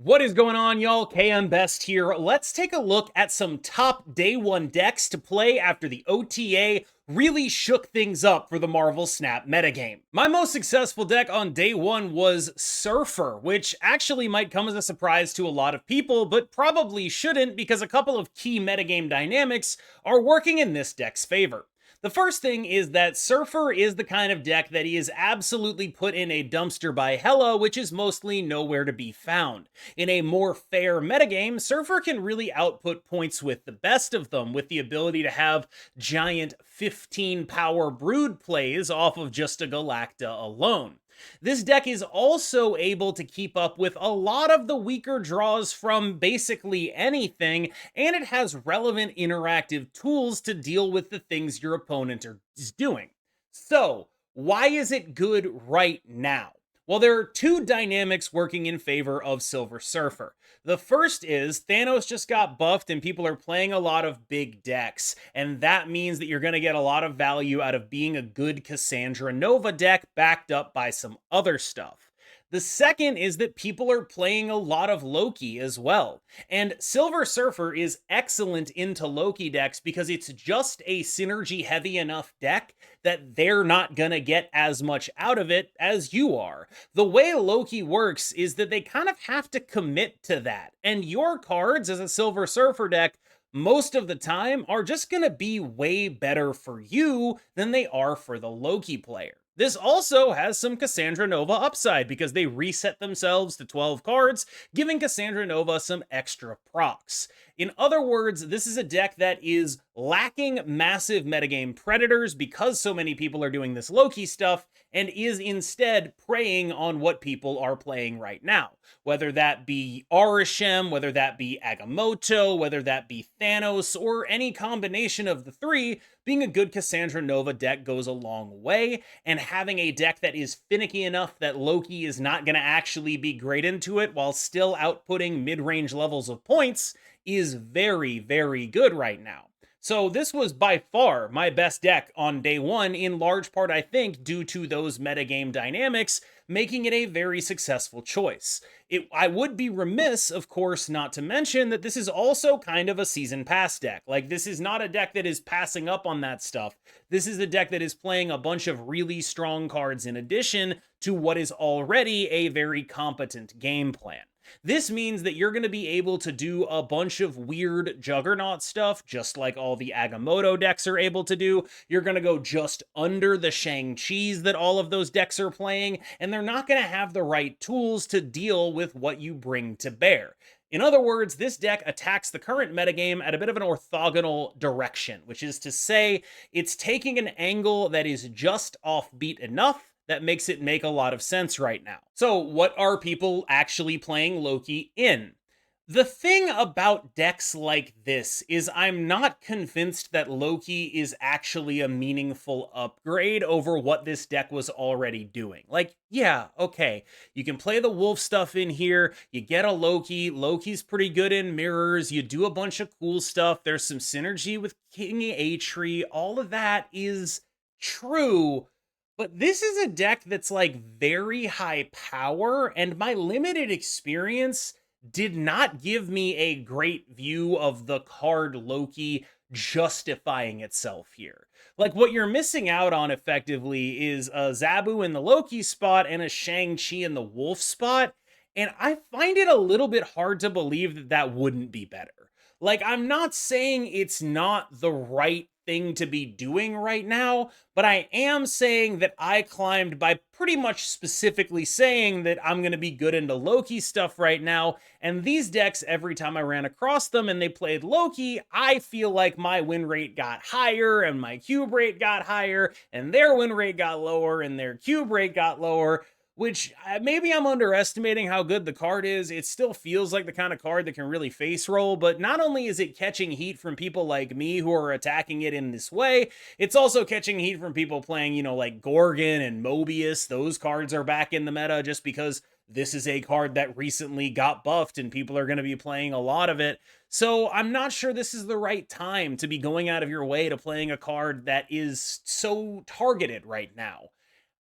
What is going on, y'all? KMBest here. Let's take a look at some top day one decks to play after the OTA really shook things up for the Marvel Snap metagame. My most successful deck on day one was Surfer, which actually might come as a surprise to a lot of people, but probably shouldn't because a couple of key metagame dynamics are working in this deck's favor. The first thing is that Surfer is the kind of deck that he is absolutely put in a dumpster by Hela, which is mostly nowhere to be found. In a more fair metagame, Surfer can really output points with the best of them, with the ability to have giant 15 power brood plays off of just a Galacta alone. This deck is also able to keep up with a lot of the weaker draws from basically anything, and it has relevant interactive tools to deal with the things your opponent is doing. So, why is it good right now? Well, there are two dynamics working in favor of Silver Surfer. The first is Thanos just got buffed and people are playing a lot of big decks, and that means that you're going to get a lot of value out of being a good Cassandra Nova deck backed up by some other stuff. The second is that people are playing a lot of Loki as well. And Silver Surfer is excellent into Loki decks because it's just a synergy heavy enough deck that they're not gonna get as much out of it as you are. The way Loki works is that they kind of have to commit to that. And your cards as a Silver Surfer deck most of the time are just gonna be way better for you than they are for the Loki player. This also has some Cassandra Nova upside because they reset themselves to 12 cards, giving Cassandra Nova some extra procs. In other words, this is a deck that is lacking massive metagame predators because so many people are doing this Loki stuff, and is instead preying on what people are playing right now. Whether that be Arishem, whether that be Agamotto, whether that be Thanos, or any combination of the three, being a good Cassandra Nova deck goes a long way, and having a deck that is finicky enough that Loki is not going to actually be great into it while still outputting mid-range levels of points is very, very good right now. So this was by far my best deck on day one, in large part, I think, due to those metagame dynamics, making it a very successful choice. I would be remiss, of course, not to mention that this is also kind of a season pass deck. Like, this is not a deck that is passing up on that stuff. This is a deck that is playing a bunch of really strong cards in addition to what is already a very competent game plan. This means that you're going to be able to do a bunch of weird Juggernaut stuff, just like all the Agamotto decks are able to do. You're going to go just under the Shang-Chis that all of those decks are playing, and they're not going to have the right tools to deal with what you bring to bear. In other words, this deck attacks the current metagame at a bit of an orthogonal direction, which is to say, it's taking an angle that is just offbeat enough that makes it make a lot of sense right now. So what are people actually playing Loki in? The thing about decks like this is I'm not convinced that Loki is actually a meaningful upgrade over what this deck was already doing. Like, yeah, okay, you can play the wolf stuff in here, you get a Loki, Loki's pretty good in mirrors, you do a bunch of cool stuff, there's some synergy with King Atri, all of that is true. But this is a deck that's like very high power, and my limited experience did not give me a great view of the card Loki justifying itself here. Like, what you're missing out on effectively is a Zabu in the Loki spot and a Shang-Chi in the Wolf spot, and I find it a little bit hard to believe that that wouldn't be better. Like, I'm not saying it's not the right thing to be doing right now, but I am saying that I climbed by pretty much specifically saying that I'm going to be good into Loki stuff right now, and these decks, every time I ran across them and they played Loki, I feel like my win rate got higher and my cube rate got higher, and their win rate got lower and their cube rate got lower, which maybe I'm underestimating how good the card is. It still feels like the kind of card that can really face roll, but not only is it catching heat from people like me who are attacking it in this way, it's also catching heat from people playing, you know, like Gorgon and Mobius. Those cards are back in the meta just because this is a card that recently got buffed and people are going to be playing a lot of it. So I'm not sure this is the right time to be going out of your way to playing a card that is so targeted right now.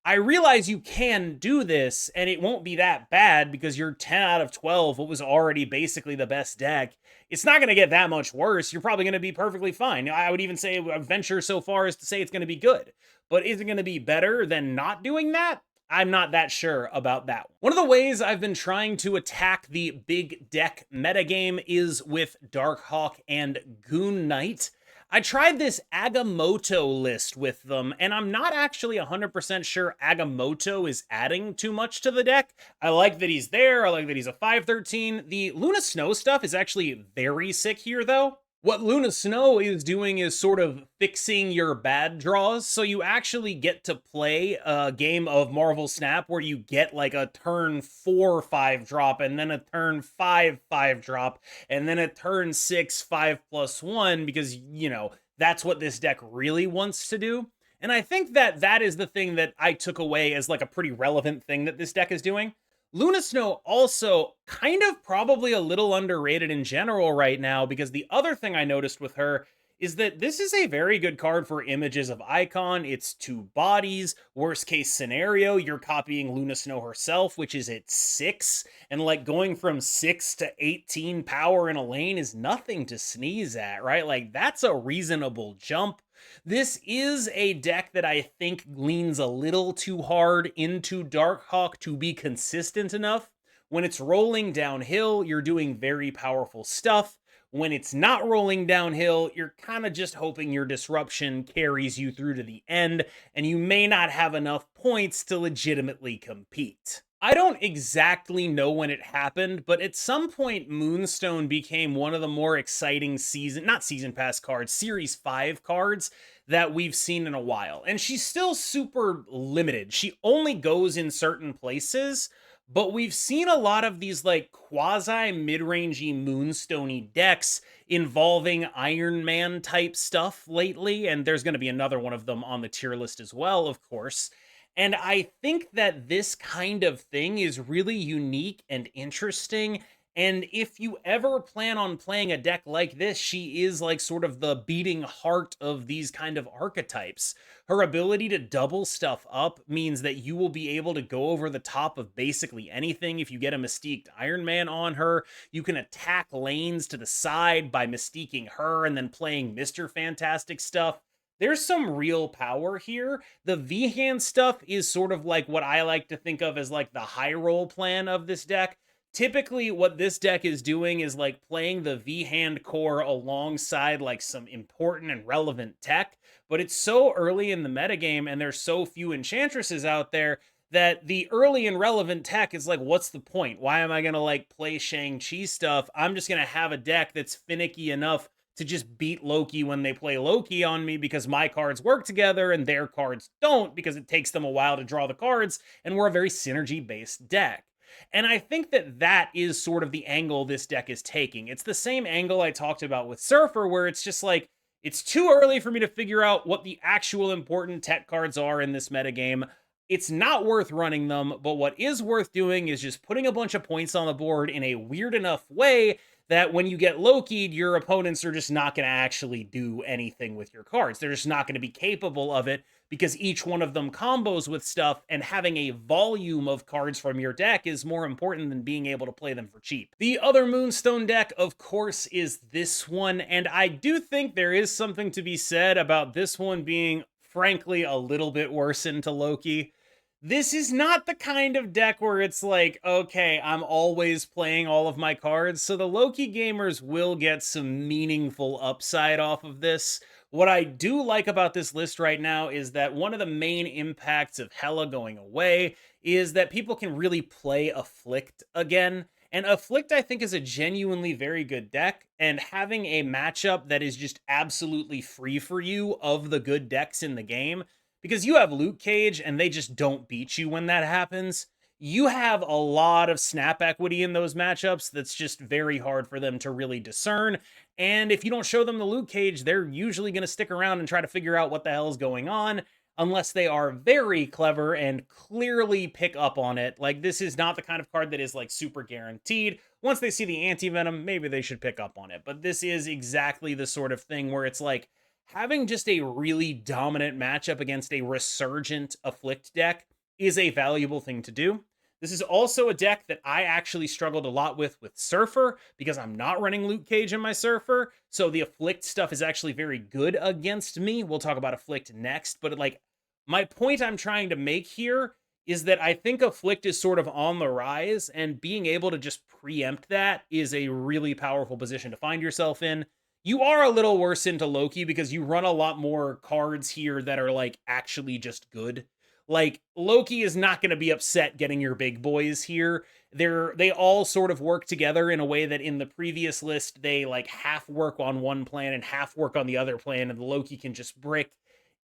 I realize you can do this and it won't be that bad because you're 10 out of 12, what was already basically the best deck. It's not going to get that much worse. You're probably going to be perfectly fine. I would even say, I venture so far as to say it's going to be good. But is it going to be better than not doing that? I'm not that sure about that. One of the ways I've been trying to attack the big deck metagame is with Darkhawk and Goon Knight. I tried this Agamotto list with them, and I'm not actually 100% sure Agamotto is adding too much to the deck. I like that he's there, I like that he's a 5/13. The Luna Snow stuff is actually very sick here, though. What Luna Snow is doing is sort of fixing your bad draws, so you actually get to play a game of Marvel Snap where you get like a turn 4/5 drop, and then a turn 5/5 drop, and then a turn 6 5+1, because, you know, that's what this deck really wants to do. And I think that that is the thing that I took away as like a pretty relevant thing that this deck is doing. Luna Snow also kind of probably a little underrated in general right now, because the other thing I noticed with her is that this is a very good card for images of Icon. It's 2 bodies. Worst case scenario, you're copying Luna Snow herself, which is at 6. And like going from 6 to 18 power in a lane is nothing to sneeze at, right? Like that's a reasonable jump. This is a deck that I think leans a little too hard into Darkhawk to be consistent enough. When it's rolling downhill, you're doing very powerful stuff. When it's not rolling downhill, you're kind of just hoping your disruption carries you through to the end, and you may not have enough points to legitimately compete. I don't exactly know when it happened, but at some point, Moonstone became one of the more exciting not season pass cards, Series 5 cards that we've seen in a while. And she's still super limited. She only goes in certain places, but we've seen a lot of these like quasi mid-rangey Moonstoney decks involving Iron Man type stuff lately, and there's going to be another one of them on the tier list as well, of course. And I think that this kind of thing is really unique and interesting. And if you ever plan on playing a deck like this, she is like sort of the beating heart of these kind of archetypes. Her ability to double stuff up means that you will be able to go over the top of basically anything. If you get a Mystiqued Iron Man on her, you can attack lanes to the side by Mystiquing her and then playing Mr. Fantastic stuff. There's some real power here. The V-Hand stuff is sort of like what I like to think of as like the high roll plan of this deck. Typically, what this deck is doing is like playing the V-Hand core alongside like some important and relevant tech, but it's so early in the metagame and there's so few enchantresses out there that the early and relevant tech is like, what's the point? Why am I going to like play Shang-Chi stuff? I'm just going to have a deck that's finicky enough to just beat Loki when they play Loki on me because my cards work together and their cards don't, because it takes them a while to draw the cards, and we're a very synergy-based deck. And I think that that is sort of the angle this deck is taking. It's the same angle I talked about with Surfer, where it's just like, it's too early for me to figure out what the actual important tech cards are in this metagame. It's not worth running them, but what is worth doing is just putting a bunch of points on the board in a weird enough way that when you get Loki'd, your opponents are just not going to actually do anything with your cards. They're just not going to be capable of it because each one of them combos with stuff, and having a volume of cards from your deck is more important than being able to play them for cheap. The other Moonstone deck, of course, is this one, and I do think there is something to be said about this one being, frankly, a little bit worse into Loki. This is not the kind of deck where it's like, okay, I'm always playing all of my cards, so the Loki gamers will get some meaningful upside off of this. What I do like about this list right now is that one of the main impacts of Hela going away is that people can really play Afflict again. And Afflict, I think, is a genuinely very good deck, and having a matchup that is just absolutely free for you of the good decks in the game, because you have Luke Cage and they just don't beat you when that happens. You have a lot of snap equity in those matchups that's just very hard for them to really discern. And if you don't show them the Luke Cage, they're usually going to stick around and try to figure out what the hell is going on, unless they are very clever and clearly pick up on it. Like, this is not the kind of card that is like super guaranteed. Once they see the anti-venom, maybe they should pick up on it. But this is exactly the sort of thing where it's like, having just a really dominant matchup against a resurgent Afflict deck is a valuable thing to do. This is also a deck that I actually struggled a lot with Surfer because I'm not running Luke Cage in my Surfer. So the Afflict stuff is actually very good against me. We'll talk about Afflict next, but like my point I'm trying to make here is that I think Afflict is sort of on the rise, and being able to just preempt that is a really powerful position to find yourself in. You are a little worse into Loki because you run a lot more cards here that are like actually just good. Like Loki is not going to be upset getting your big boys here. They all sort of work together in a way that in the previous list they like half work on one plan and half work on the other plan, and the Loki can just brick.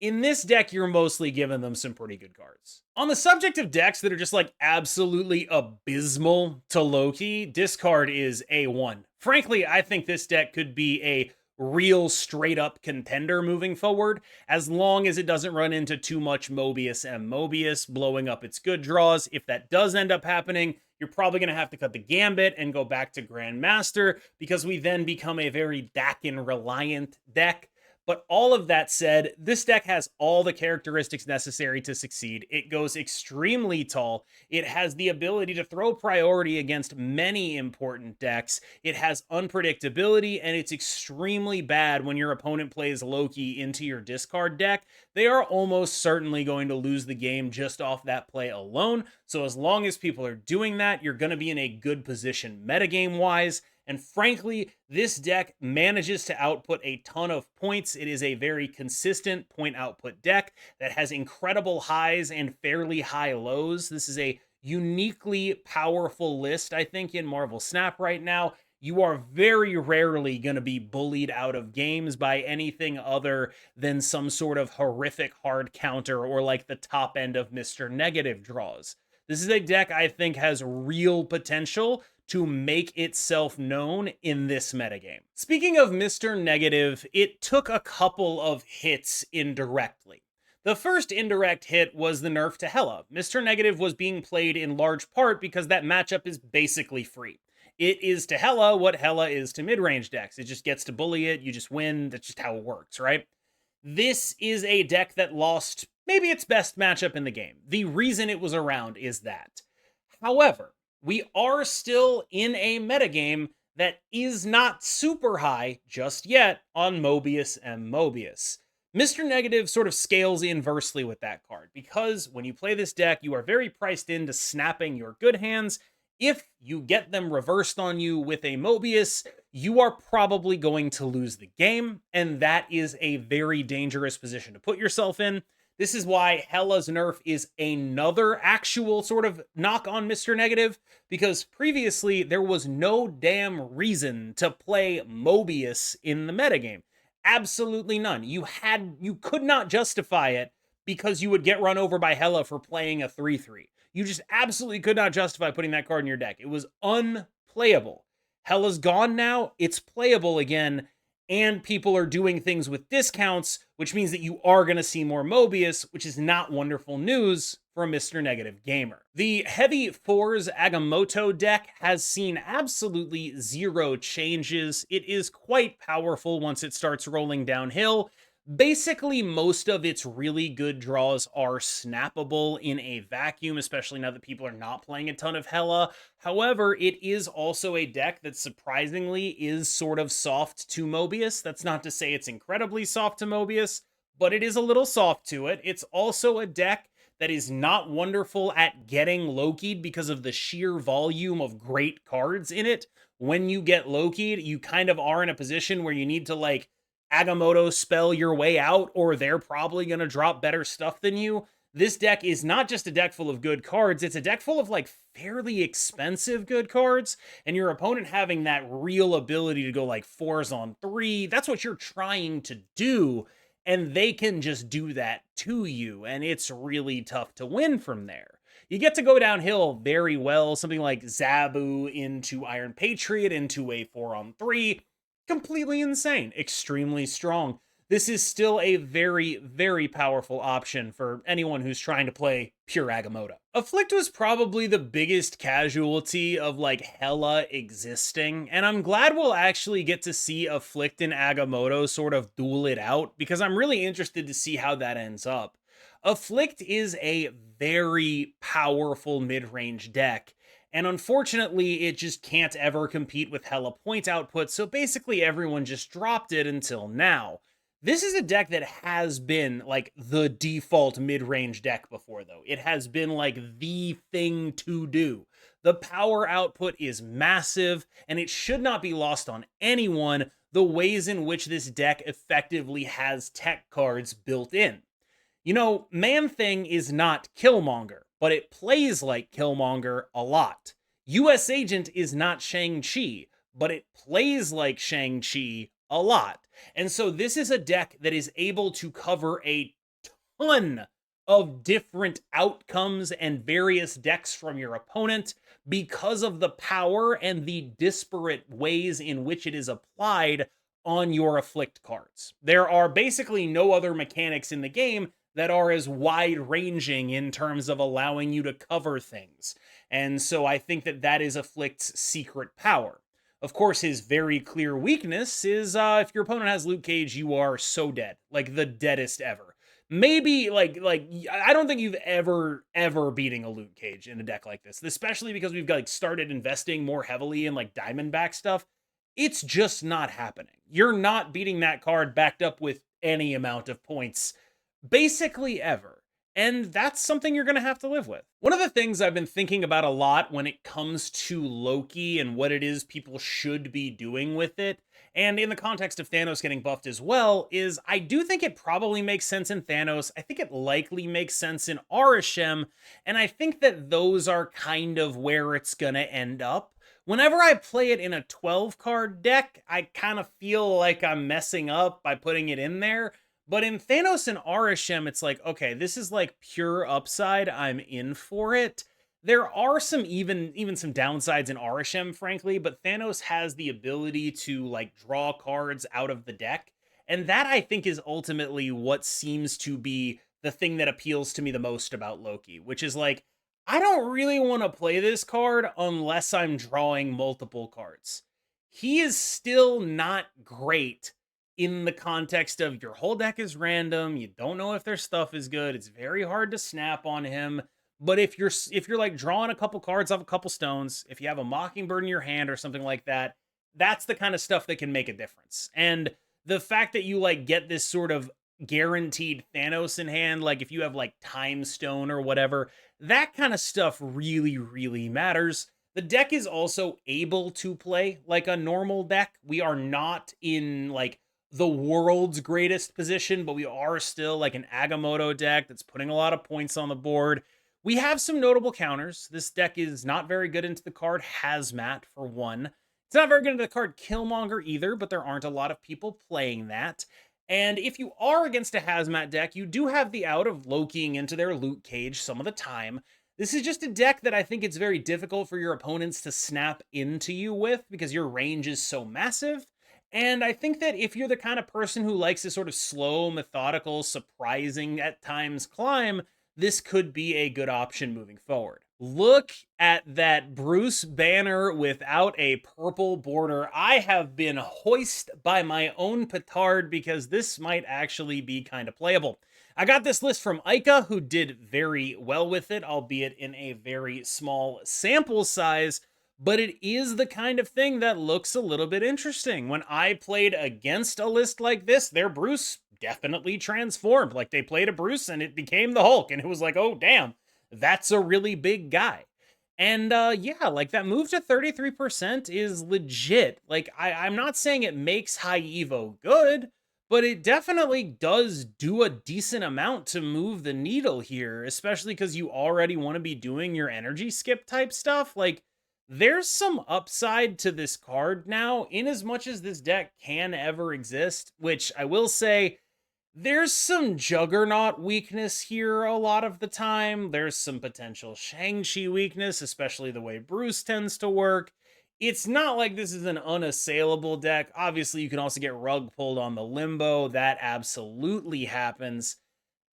In this deck, you're mostly giving them some pretty good cards. On the subject of decks that are just like absolutely abysmal to Loki, discard is A1. Frankly, I think this deck could be a real straight up contender moving forward, as long as it doesn't run into too much Mobius and Mobius blowing up its good draws. If that does end up happening, you're probably going to have to cut the gambit and go back to Grandmaster, because we then become a very Dakin reliant deck. But all of that said, this deck has all the characteristics necessary to succeed. It goes extremely tall. It has the ability to throw priority against many important decks. It has unpredictability, and it's extremely bad when your opponent plays Loki into your discard deck. They are almost certainly going to lose the game just off that play alone. So as long as people are doing that, you're going to be in a good position metagame-wise. And frankly, this deck manages to output a ton of points. It is a very consistent point output deck that has incredible highs and fairly high lows. This is a uniquely powerful list, I think, in Marvel Snap right now. You are very rarely going to be bullied out of games by anything other than some sort of horrific hard counter or like the top end of Mr. Negative draws. This is a deck I think has real potential to make itself known in this metagame. Speaking of Mr. Negative, it took a couple of hits indirectly. The first indirect hit was the nerf to Hela. Mr. Negative was being played in large part because that matchup is basically free. It is to Hela what Hela is to mid-range decks. It just gets to bully it, you just win, that's just how it works, right? This is a deck that lost maybe its best matchup in the game. The reason it was around is that. However, we are still in a metagame that is not super high just yet on Mobius and Mobius. Mr. Negative sort of scales inversely with that card, because when you play this deck, you are very priced into snapping your good hands. If you get them reversed on you with a Mobius, you are probably going to lose the game, and that is a very dangerous position to put yourself in. This is why Hela's nerf is another actual sort of knock on Mr. Negative, because previously there was no damn reason to play Mobius in the metagame. Absolutely none. You could not justify it because you would get run over by Hela for playing a 3/3. You just absolutely could not justify putting that card in your deck. It was unplayable. Hela's gone now, it's playable again, and people are doing things with discounts, which means that you are going to see more Mobius, which is not wonderful news for a Mr. Negative gamer. The Heavy Fours Agamotto deck has seen absolutely zero changes. It is quite powerful once it starts rolling downhill. Basically, most of its really good draws are snappable in a vacuum, especially now that people are not playing a ton of Hela. However, it is also a deck that surprisingly is sort of soft to Mobius. That's not to say it's incredibly soft to Mobius, but it is a little soft to it. It's also a deck that is not wonderful at getting Loki'd because of the sheer volume of great cards in it. When you get Loki'd, you kind of are in a position where you need to like Agamotto spell your way out, or they're probably going to drop better stuff than you. This deck is not just a deck full of good cards, it's a deck full of like fairly expensive good cards, and your opponent having that real ability to go like 4s on 3, that's what you're trying to do, and they can just do that to you, and it's really tough to win from there. You get to go downhill very well, something like Zabu into Iron Patriot into a 4 on 3, completely insane, extremely strong. This is still a very, very powerful option for anyone who's trying to play pure Agamotto. Afflict was probably the biggest casualty of like Hela existing, and I'm glad we'll actually get to see Afflict and Agamotto sort of duel it out, because I'm really interested to see how that ends up. Afflict is a very powerful mid-range deck, and unfortunately, it just can't ever compete with Hela point output, so basically everyone just dropped it until now. This is a deck that has been like the default mid-range deck before, though. It has been like the thing to do. The power output is massive, and it should not be lost on anyone the ways in which this deck effectively has tech cards built in. You know, Man-Thing is not Killmonger, but it plays like Killmonger a lot. US Agent is not Shang-Chi, but it plays like Shang-Chi a lot. And so this is a deck that is able to cover a ton of different outcomes and various decks from your opponent because of the power and the disparate ways in which it is applied on your Afflict cards. There are basically no other mechanics in the game that are as wide-ranging in terms of allowing you to cover things. And so I think that that is Afflict's secret power. Of course, his very clear weakness is if your opponent has Luke Cage, you are so dead. Like, the deadest ever. Maybe, like I don't think you've ever beating a Luke Cage in a deck like this, especially because we've like started investing more heavily in like Diamondback stuff. It's just not happening. You're not beating that card backed up with any amount of points basically ever. And that's something you're going to have to live with. One of the things I've been thinking about a lot when it comes to Loki and what it is people should be doing with it, and in the context of Thanos getting buffed as well, is I do think it probably makes sense in Thanos. I think it likely makes sense in Arishem, and I think that those are kind of where it's going to end up. Whenever I play it in a 12-card deck, I kind of feel like I'm messing up by putting it in there. But in Thanos and Arishem, it's like, okay, this is like pure upside. I'm in for it. There are some even some downsides in Arishem, frankly, but Thanos has the ability to like draw cards out of the deck. And that I think is ultimately what seems to be the thing that appeals to me the most about Loki, which is like, I don't really want to play this card unless I'm drawing multiple cards. He is still not great in the context of your whole deck is random, you don't know if their stuff is good, it's very hard to snap on him. But if you're like drawing a couple cards off a couple stones, if you have a Mockingbird in your hand or something like that, that's the kind of stuff that can make a difference. And the fact that you like get this sort of guaranteed Thanos in hand, like if you have like Time Stone or whatever, that kind of stuff really, really matters. The deck is also able to play like a normal deck. We are not in like the world's greatest position, but we are still like an Agamotto deck that's putting a lot of points on the board. We have some notable counters. This deck is not very good into the card Hazmat, for one. It's not very good into the card Killmonger either, but there aren't a lot of people playing that. And if you are against a Hazmat deck, you do have the out of Lokiing into their Luke Cage some of the time. This is just a deck that I think it's very difficult for your opponents to snap into you with because your range is so massive. And I think that if you're the kind of person who likes this sort of slow, methodical, surprising at times climb, this could be a good option moving forward. Look at that Bruce banner without a purple border. I have been hoisted by my own petard because this might actually be kind of playable. I got this list from Ica, who did very well with it, albeit in a very small sample size. But it is the kind of thing that looks a little bit interesting. When I played against a list like this, their Bruce definitely transformed. Like, they played a Bruce and it became the Hulk, and it was like, oh, damn, that's a really big guy. And yeah, like that move to 33% is legit. Like, I'm not saying it makes high Evo good, but it definitely does do a decent amount to move the needle here, especially because you already want to be doing your energy skip type stuff. Like, there's some upside to this card now, in as much as this deck can ever exist, which I will say, there's some Juggernaut weakness here a lot of the time. There's some potential Shang-Chi weakness, especially the way Bruce tends to work. It's not like this is an unassailable deck. Obviously, you can also get rug pulled on the Limbo. That absolutely happens.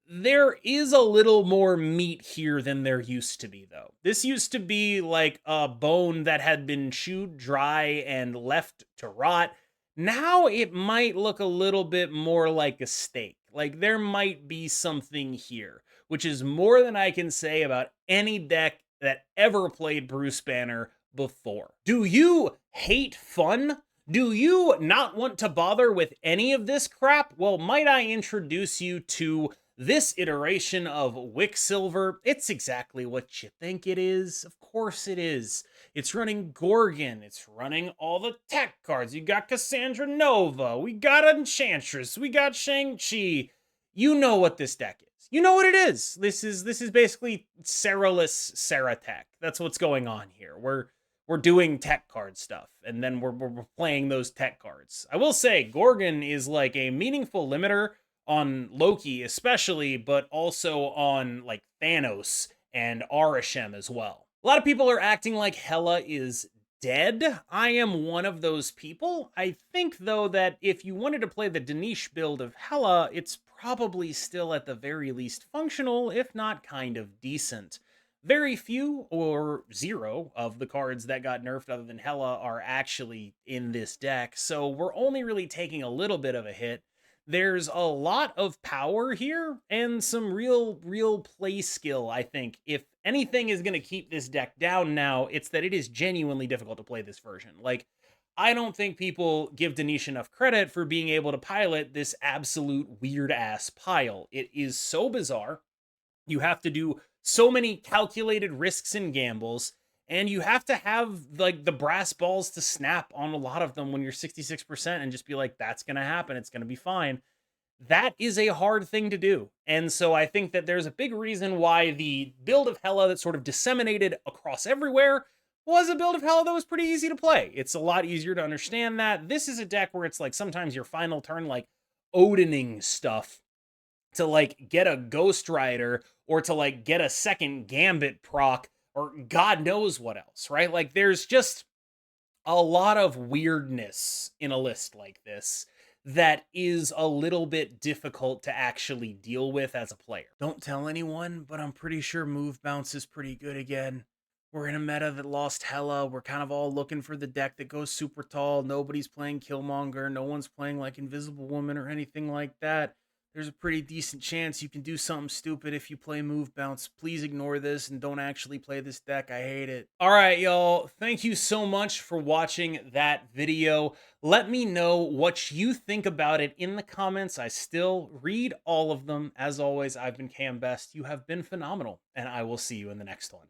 There is a little more meat here than there used to be, though. This used to be like a bone that had been chewed dry and left to rot. Now it might look a little bit more like a steak. Like, there might be something here. which is more than I can say about any deck that ever played Bruce Banner before. Do you hate fun? Do you not want to bother with any of this crap? Well, might I introduce you to this iteration of Wicksilver? It's exactly what you think it is. Of course it is. It's running Gorgon. It's running all the tech cards. You got Cassandra Nova. We got Enchantress. We got Shang-Chi. You know what this deck is. You know what it is. This is basically Sarah-less Sarah tech. That's what's going on here. We're doing tech card stuff, and then we're playing those tech cards. I will say, Gorgon is like a meaningful limiter on Loki especially, but also on like Thanos and Arishem as well. A lot of people are acting like Hela is dead. I am one of those people. I think, though, that if you wanted to play the Danish build of Hela, it's probably still at the very least functional, if not kind of decent. Very few or zero of the cards that got nerfed other than Hela are actually in this deck, so we're only really taking a little bit of a hit. There's a lot of power here and some real play skill, I think. If anything is going to keep this deck down now, it's that it is genuinely difficult to play this version. Like, I don't think people give Danish enough credit for being able to pilot this absolute weird-ass pile. It is so bizarre. You have to do so many calculated risks and gambles, and you have to have like the brass balls to snap on a lot of them when you're 66% and just be like, that's going to happen. It's going to be fine. That is a hard thing to do. And so I think that there's a big reason why the build of Hela that sort of disseminated across everywhere was a build of Hela that was pretty easy to play. It's a lot easier to understand that. This is a deck where it's like sometimes your final turn, like Odining stuff to like get a Ghost Rider or to like get a second Gambit proc or God knows what else, right? Like there's just a lot of weirdness in a list like this that is a little bit difficult to actually deal with as a player. Don't tell anyone, but I'm pretty sure move bounce is pretty good again. We're in a meta that lost Hela. We're kind of all looking for the deck that goes super tall. Nobody's playing Killmonger. No one's playing like Invisible Woman or anything like that. There's a pretty decent chance you can do something stupid if you play move bounce. Please ignore this and don't actually play this deck. I hate it. All right, y'all. Thank you so much for watching that video. Let me know what you think about it in the comments. I still read all of them. As always, I've been KMBest. You have been phenomenal, and I will see you in the next one.